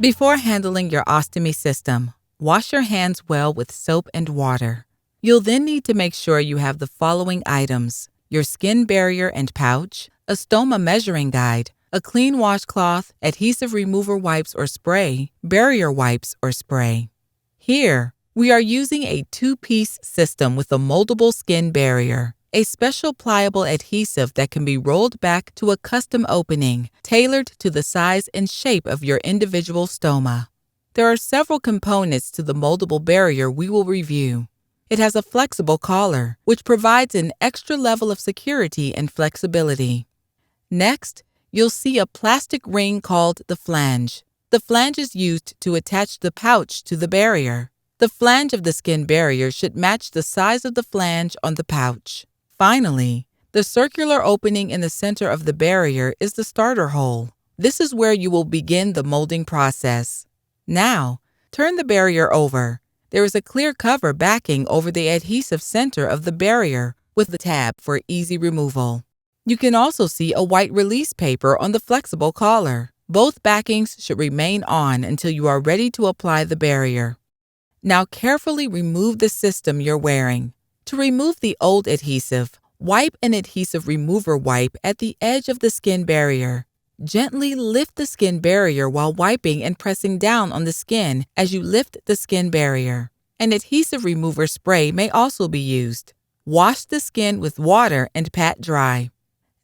Before handling your ostomy system, wash your hands well with soap and water. You'll then need to make sure you have the following items: your skin barrier and pouch, a stoma measuring guide, a clean washcloth, adhesive remover wipes or spray, barrier wipes or spray. Here, we are using a two-piece system with a moldable skin barrier, a special pliable adhesive that can be rolled back to a custom opening, tailored to the size and shape of your individual stoma. There are several components to the moldable barrier we will review. It has a flexible collar, which provides an extra level of security and flexibility. Next, you'll see a plastic ring called the flange. The flange is used to attach the pouch to the barrier. The flange of the skin barrier should match the size of the flange on the pouch. Finally, the circular opening in the center of the barrier is the starter hole. This is where you will begin the molding process. Now, turn the barrier over. There is a clear cover backing over the adhesive center of the barrier with the tab for easy removal. You can also see a white release paper on the flexible collar. Both backings should remain on until you are ready to apply the barrier. Now carefully remove the system you're wearing. To remove the old adhesive, wipe an adhesive remover wipe at the edge of the skin barrier. Gently lift the skin barrier while wiping and pressing down on the skin as you lift the skin barrier. An adhesive remover spray may also be used. Wash the skin with water and pat dry.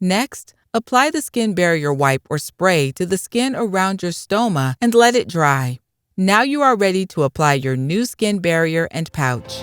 Next, apply the skin barrier wipe or spray to the skin around your stoma and let it dry. Now you are ready to apply your new skin barrier and pouch.